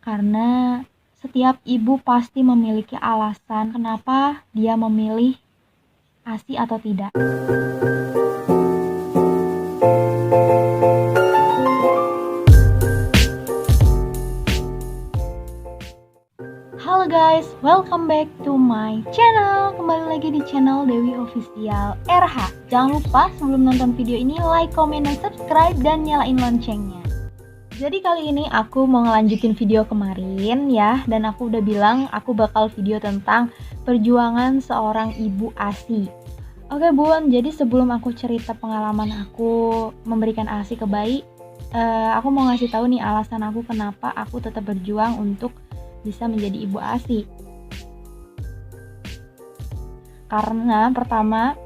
Karena setiap ibu pasti memiliki alasan kenapa dia memilih ASI atau tidak. Halo guys, welcome back to my channel. Kembali lagi di channel Dewi Official RH. Jangan lupa sebelum nonton video ini like, comment, dan subscribe dan nyalain loncengnya. Jadi kali ini aku mau ngelanjutin video kemarin ya, dan aku udah bilang aku bakal video tentang perjuangan seorang ibu ASI. Oke bun, jadi sebelum aku cerita pengalaman aku memberikan ASI ke bayi, aku mau ngasih tahu nih alasan aku kenapa aku tetap berjuang untuk bisa menjadi ibu ASI. Karena pertama,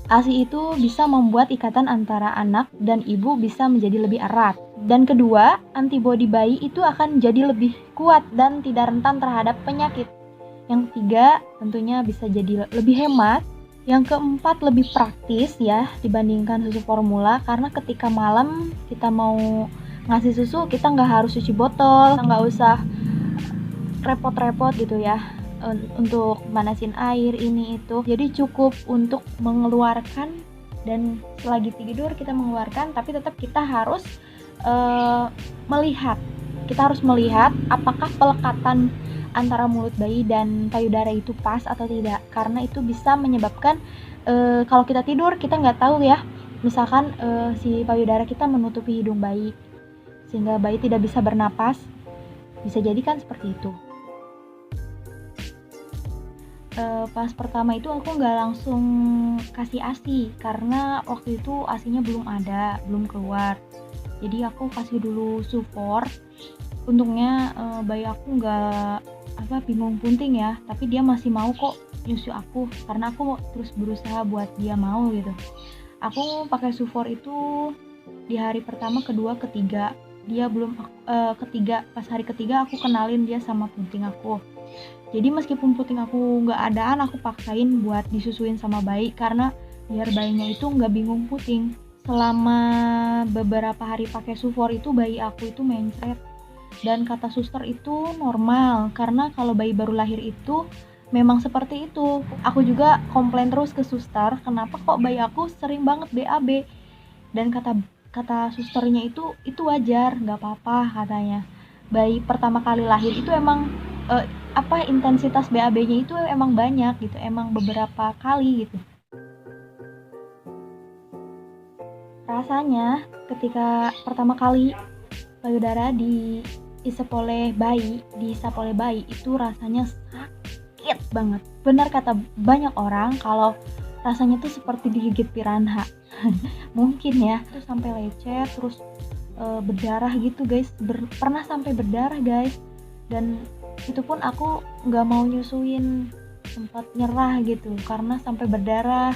ASI itu bisa membuat ikatan antara anak dan ibu bisa menjadi lebih erat. Dan kedua, antibodi bayi itu akan jadi lebih kuat dan tidak rentan terhadap penyakit. Yang ketiga, tentunya bisa jadi lebih hemat. Yang keempat, lebih praktis ya dibandingkan susu formula, karena ketika malam kita mau ngasih susu, kita nggak harus cuci botol, nggak usah repot-repot gitu ya untuk manasin air ini itu. Jadi cukup untuk mengeluarkan, dan selagi tidur kita mengeluarkan, tapi tetap kita harus melihat apakah pelekatan antara mulut bayi dan payudara itu pas atau tidak, karena itu bisa menyebabkan kalau kita tidur kita nggak tahu ya, misalkan si payudara kita menutupi hidung bayi sehingga bayi tidak bisa bernapas, bisa jadi kan seperti itu. Pas pertama itu aku nggak langsung kasih ASI karena waktu itu ASInya belum keluar. Jadi aku kasih dulu Sufor. Untungnya bayi aku nggak bingung punting ya, tapi dia masih mau kok nyusu aku karena aku terus berusaha buat dia mau gitu. Aku pakai Sufor itu di hari pertama, kedua, ketiga. Dia belum ketiga, pas hari ketiga aku kenalin dia sama punting aku. Jadi meskipun puting aku nggak adaan, aku paksain buat disusuin sama bayi karena biar bayinya itu nggak bingung puting. Selama beberapa hari pakai Sufor itu bayi aku itu mencret, dan kata suster itu normal karena kalau bayi baru lahir itu memang seperti itu. Aku juga komplain terus ke suster, kenapa kok bayi aku sering banget BAB, dan kata susternya itu wajar, nggak apa-apa katanya. Bayi pertama kali lahir itu emang intensitas BAB-nya itu emang banyak gitu, emang beberapa kali gitu. Rasanya ketika pertama kali payudara diisap oleh bayi itu rasanya sakit banget. Benar kata banyak orang kalau rasanya tuh seperti digigit piranha. Mungkin ya, terus sampai lecet, terus berdarah gitu guys, pernah sampai berdarah guys. Dan itu pun aku nggak mau nyusuin, sempat nyerah gitu karena sampai berdarah.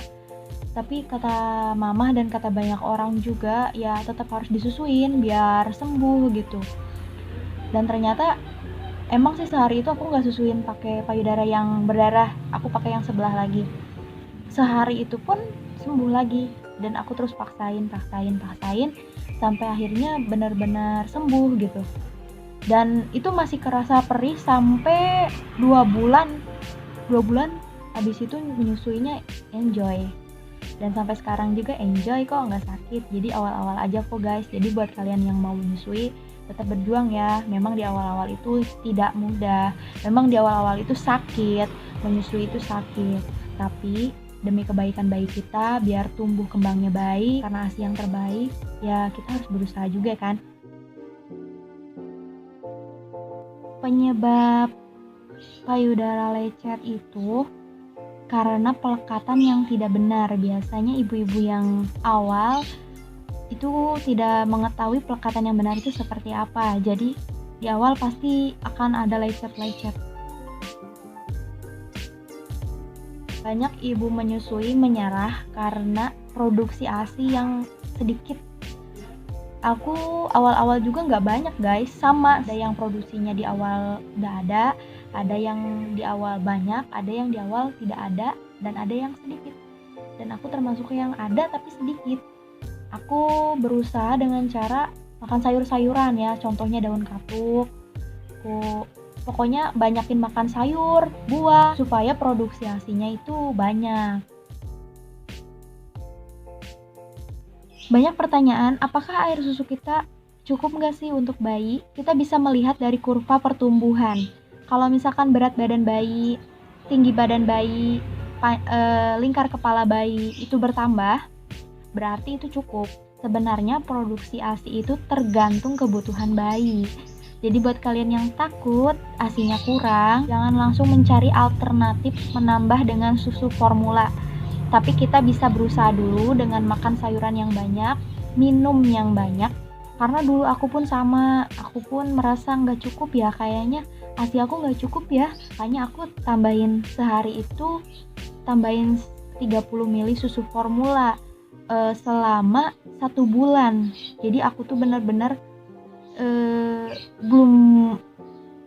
Tapi kata mama dan kata banyak orang juga ya tetap harus disusuin biar sembuh gitu. Dan ternyata emang sih sehari itu aku nggak susuin pakai payudara yang berdarah, aku pakai yang sebelah lagi. Sehari itu pun sembuh lagi, dan aku terus paksain sampai akhirnya benar-benar sembuh gitu. Dan itu masih kerasa perih sampai 2 bulan habis itu menyusuinya enjoy, dan sampai sekarang juga enjoy kok, nggak sakit. Jadi awal-awal aja kok guys, jadi buat kalian yang mau menyusui tetap berjuang ya. Memang di awal-awal itu tidak mudah, memang di awal-awal itu sakit, menyusui itu sakit, tapi demi kebaikan bayi kita, biar tumbuh kembangnya baik, karena ASI yang terbaik ya kita harus berusaha juga kan. Penyebab payudara lecet itu karena pelekatan yang tidak benar. Biasanya ibu-ibu yang awal itu tidak mengetahui pelekatan yang benar itu seperti apa. Jadi di awal pasti akan ada lecet-lecet. Banyak ibu menyusui menyerah karena produksi ASI yang sedikit. Aku awal-awal juga nggak banyak guys, sama, ada yang produksinya di awal udah ada yang di awal banyak, ada yang di awal tidak ada, dan ada yang sedikit. Dan aku termasuk yang ada tapi sedikit. Aku berusaha dengan cara makan sayur-sayuran ya, contohnya daun katuk, aku. Pokoknya banyakin makan sayur, buah, supaya produksi ASINya itu banyak. Banyak pertanyaan, apakah air susu kita cukup nggak sih untuk bayi? Kita bisa melihat dari kurva pertumbuhan. Kalau misalkan berat badan bayi, tinggi badan bayi, lingkar kepala bayi itu bertambah, berarti itu cukup. Sebenarnya produksi ASI itu tergantung kebutuhan bayi. Jadi buat kalian yang takut ASINya kurang, jangan langsung mencari alternatif menambah dengan susu formula. Tapi kita bisa berusaha dulu dengan makan sayuran yang banyak, minum yang banyak. Karena dulu aku pun sama, aku pun merasa nggak cukup ya, kayaknya ASI aku nggak cukup ya. Makanya aku tambahin sehari itu, tambahin 30 ml susu formula selama 1 bulan. Jadi aku tuh benar-benar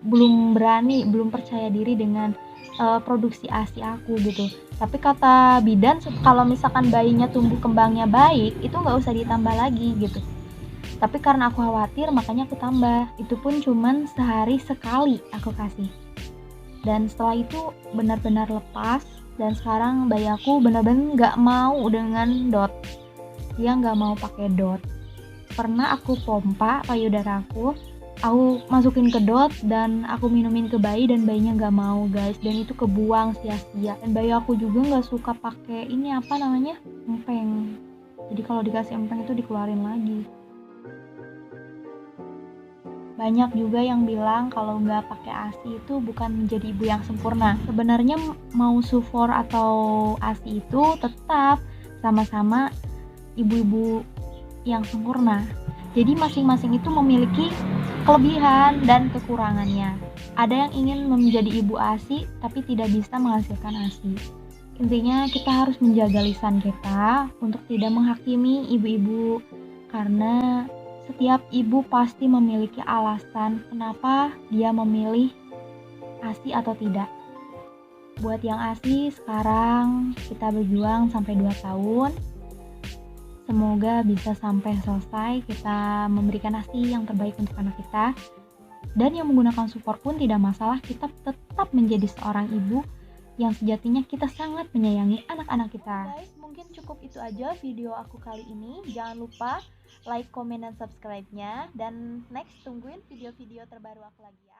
belum berani, belum percaya diri dengan produksi ASI aku gitu. Tapi kata bidan, kalau misalkan bayinya tumbuh kembangnya baik, itu nggak usah ditambah lagi gitu. Tapi karena aku khawatir, makanya aku tambah. Itu pun cuman sehari sekali aku kasih. Dan setelah itu benar-benar lepas. Dan sekarang bayi aku benar-benar nggak mau dengan DOT. Dia nggak mau pakai DOT. Pernah aku pompa payudara aku masukin ke DOT dan aku minumin ke bayi, dan bayinya nggak mau guys, dan itu kebuang sia-sia. Dan bayi aku juga nggak suka pakai ini, apa namanya, empeng. Jadi kalau dikasih empeng itu dikeluarin lagi. Banyak juga yang bilang kalau nggak pakai ASI itu bukan menjadi ibu yang sempurna. Sebenarnya mau sufor atau ASI itu tetap sama-sama ibu-ibu yang sempurna. Jadi masing-masing itu memiliki kelebihan dan kekurangannya. Ada yang ingin menjadi ibu ASI tapi tidak bisa menghasilkan ASI. Intinya kita harus menjaga lisan kita untuk tidak menghakimi ibu-ibu, karena setiap ibu pasti memiliki alasan kenapa dia memilih ASI atau tidak. Buat yang ASI sekarang kita berjuang sampai 2 tahun. Semoga bisa sampai selesai kita memberikan ASI yang terbaik untuk anak kita. Dan yang menggunakan support pun tidak masalah, kita tetap menjadi seorang ibu yang sejatinya kita sangat menyayangi anak-anak kita. Guys, mungkin cukup itu aja video aku kali ini. Jangan lupa like, comment, dan subscribe-nya. Dan next, tungguin video-video terbaru aku lagi ya.